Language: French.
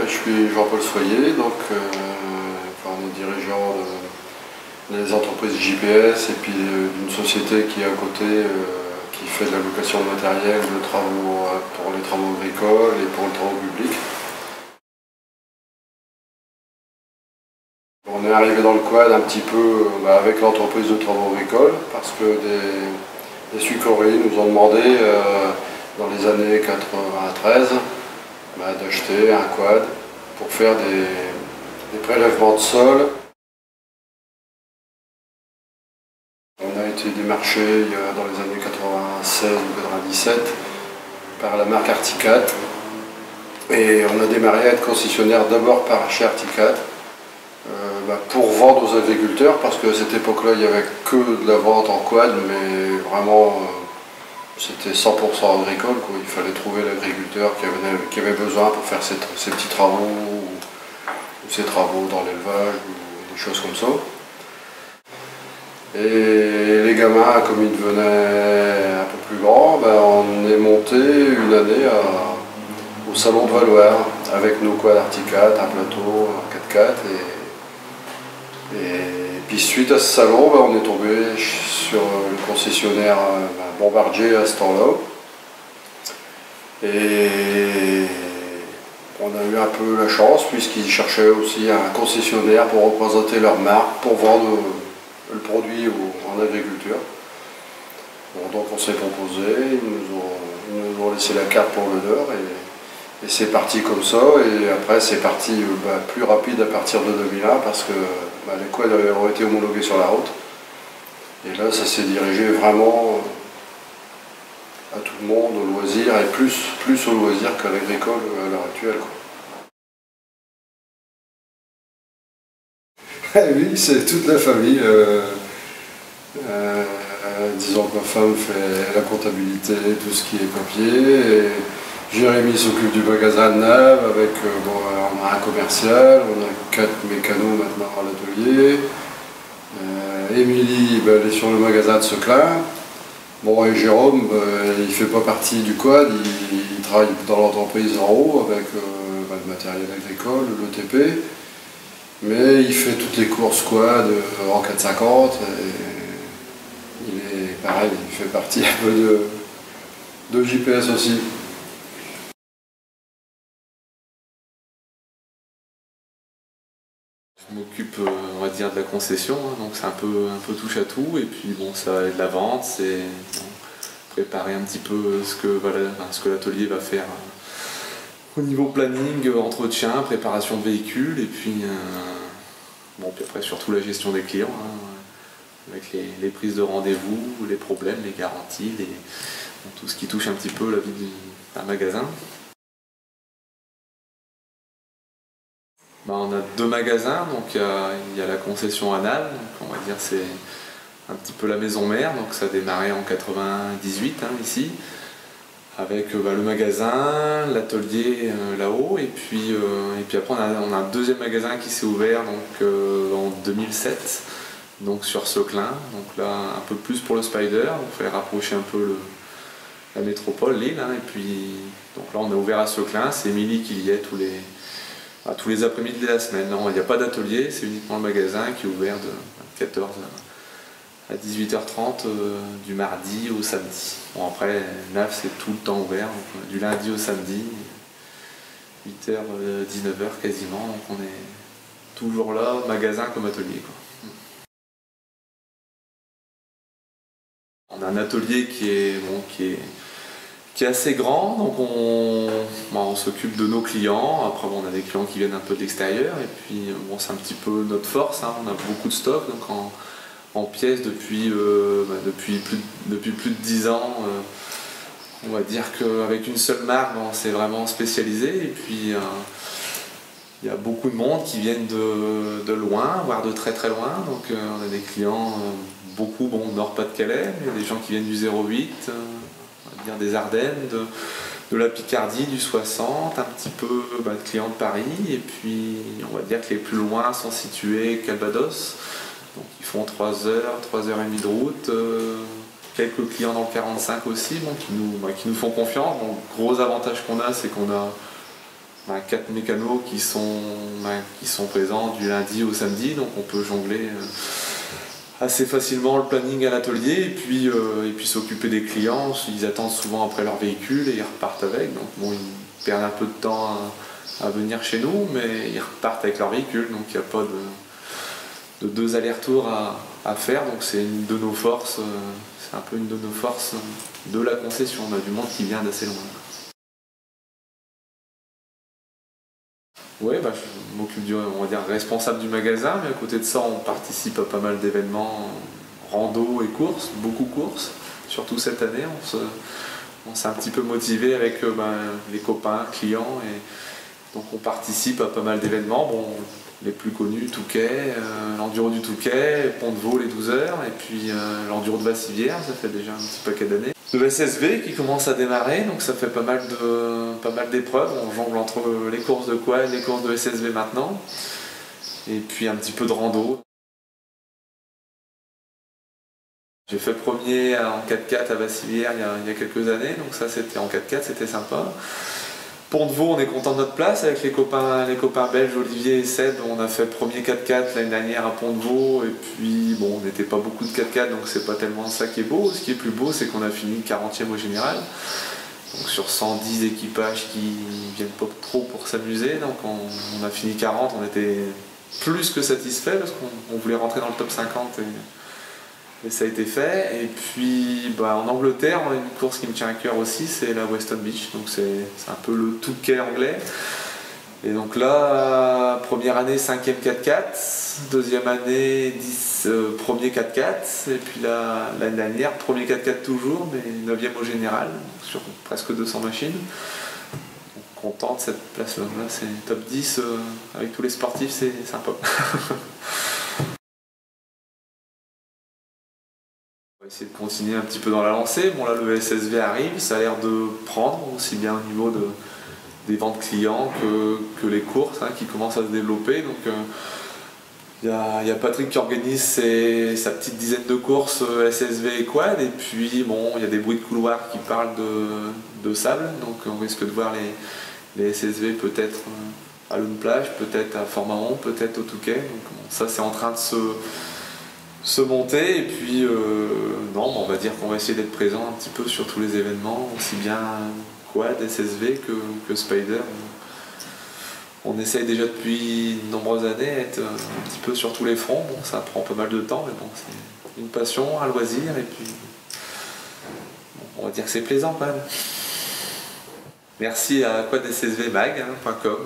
je suis Jean-Paul Soyer, donc on est dirigeant des entreprises JPS et puis d'une société qui est à côté qui fait de la location de matériel de travaux, pour les travaux agricoles et pour les travaux publics. On est arrivé dans le quad un petit peu avec l'entreprise de travaux agricoles parce que des sucreries nous ont demandé dans les années 93 d'acheter un quad pour faire des prélèvements de sol. On a été démarché dans les années 96 ou 97 par la marque Articat et on a démarré à être concessionnaire d'abord chez Articat pour vendre aux agriculteurs parce qu'à cette époque-là il n'y avait que de la vente en quad mais vraiment c'était 100% agricole, quoi. Il fallait trouver l'agriculteur qui avait besoin pour faire ses petits travaux ou ses travaux dans l'élevage ou des choses comme ça. Et les gamins, comme ils devenaient un peu plus grands, on est monté une année au salon de Valoir avec nos quads Articat, un plateau, un 4x4. Et puis suite à ce salon, on est tombé sur le concessionnaire Bombardier à ce temps-là. Et on a eu un peu la chance puisqu'ils cherchaient aussi un concessionnaire pour représenter leur marque, pour vendre le produit en agriculture. Bon, donc on s'est proposé, ils nous ont laissé la carte pour l'honneur et c'est parti comme ça. Et après c'est parti plus rapide à partir de 2001 parce que les quads ont été homologués sur la route. Et là ça s'est dirigé vraiment à tout le monde, au loisir et plus au loisir qu'à l'agricole à l'heure actuelle, quoi. Oui, c'est toute la famille. Disons que ma femme fait la comptabilité, tout ce qui est papier. Et Jérémy s'occupe du magasin de neuf avec, on a un commercial, on a 4 mécanos maintenant à l'atelier. Émilie, elle est sur le magasin de Seclin. Bon, et Jérôme, il ne fait pas partie du quad, il travaille dans l'entreprise en haut avec le matériel agricole, l'ETP. Mais il fait toutes les courses quad en 450. Il est pareil, il fait partie un peu de JPS aussi. Je m'occupe, on va dire, de la concession, hein, donc c'est un peu touche à tout. Et puis bon, ça va être de la vente, c'est préparer un petit peu ce que l'atelier va faire au niveau planning, entretien, préparation de véhicules, et puis puis après surtout la gestion des clients, hein, avec les prises de rendez-vous, les problèmes, les garanties, tout ce qui touche un petit peu la vie d'un magasin. On a 2 magasins, donc il y a la concession Anal, donc on va dire c'est un petit peu la maison mère, donc ça a démarré en 98 ici, avec le magasin, l'atelier là-haut, et puis après on a un deuxième magasin qui s'est ouvert donc, en 2007, donc sur Seclin, donc là un peu plus pour le Spider, il fallait rapprocher un peu la métropole, l'île, et puis donc là on a ouvert à Seclin, c'est Émilie qui y est tous les après-midi de la semaine. Non, il n'y a pas d'atelier, c'est uniquement le magasin qui est ouvert de 14 à 18h30 du mardi au samedi. Bon, après, NAF c'est tout le temps ouvert, donc, du lundi au samedi, 8h, 19h quasiment, donc on est toujours là, magasin comme atelier, quoi. On a un atelier qui est assez grand, donc on s'occupe de nos clients. Après on a des clients qui viennent un peu de l'extérieur et puis c'est un petit peu notre force, hein. On a beaucoup de stock, donc en pièces depuis plus de 10 ans. On va dire qu'avec une seule marque on s'est vraiment spécialisé et puis il y a beaucoup de monde qui viennent de loin, voire de très très loin, donc on a des clients beaucoup Nord-Pas-de-Calais, mais il y a des gens qui viennent du 08, des Ardennes, de la Picardie, du 60, un petit peu de clients de Paris, et puis on va dire que les plus loin sont situés Calvados, donc ils font 3 heures, 3h30 de route, quelques clients dans le 45 aussi, qui nous font confiance. Donc, le gros avantage qu'on a, c'est qu'on a 4 mécanos qui sont présents du lundi au samedi, donc on peut jongler assez facilement le planning à l'atelier et puis s'occuper des clients. Ils attendent souvent après leur véhicule et ils repartent avec, donc bon, ils perdent un peu de temps à venir chez nous, mais ils repartent avec leur véhicule, donc il n'y a pas de 2 allers-retours à faire, donc c'est une de nos forces, c'est un peu une de nos forces de la concession. On a du monde qui vient d'assez loin. Oui, je m'occupe on va dire, responsable du magasin, mais à côté de ça, on participe à pas mal d'événements, rando et courses, beaucoup courses. Surtout cette année, on s'est un petit peu motivé avec les copains, clients, et donc on participe à pas mal d'événements. Bon, les plus connus, Touquet, l'enduro du Touquet, Pont de Vaux les 12 heures, et puis l'enduro de Bassivière, ça fait déjà un petit paquet d'années. Le SSV qui commence à démarrer, donc ça fait pas mal d'épreuves. On jongle entre les courses de quad et les courses de SSV maintenant, et puis un petit peu de rando. J'ai fait premier en 4x4 à Bassivière il y a quelques années, donc ça c'était en 4x4, c'était sympa. Pont de Vaux, on est content de notre place avec les copains belges Olivier et Seb. On a fait premier 4x4 l'année dernière à Pont de Vaux, et puis bon, on n'était pas beaucoup de 4x4, donc c'est pas tellement ça qui est beau. Ce qui est plus beau, c'est qu'on a fini 40e au général, donc sur 110 équipages qui viennent pas trop pour s'amuser, donc on a fini 40. On était plus que satisfait parce qu'on voulait rentrer dans le top 50 et ça a été fait. Et puis en Angleterre, on a une course qui me tient à cœur aussi, c'est la Weston Beach, donc c'est un peu le Touquet anglais. Et donc là, première année 5e 4x4, deuxième année premier 4x4, et puis l'année dernière, premier 4x4 toujours, mais 9e au général, sur presque 200 machines. Donc, content de cette place-là, c'est top 10, avec tous les sportifs, c'est sympa. On va essayer de continuer un petit peu dans la lancée. Bon là, le SSV arrive, ça a l'air de prendre aussi bien au niveau des ventes clients que les courses qui commencent à se développer. Donc il y a Patrick qui organise sa petite dizaine de courses SSV et quad, et puis bon, il y a des bruits de couloir qui parlent de sable, donc on risque de voir les SSV peut-être à Lune Plage, peut-être à Fort-Mahon, peut-être au Touquet. Donc bon, ça c'est en train de se monter, et puis on va dire qu'on va essayer d'être présent un petit peu sur tous les événements, aussi bien quad, SSV que Spider. On essaye déjà depuis de nombreuses années d'être un petit peu sur tous les fronts. Bon, ça prend pas mal de temps, mais bon, c'est une passion, un loisir, et puis on va dire que c'est plaisant quand même. Merci à quadssvmag.com.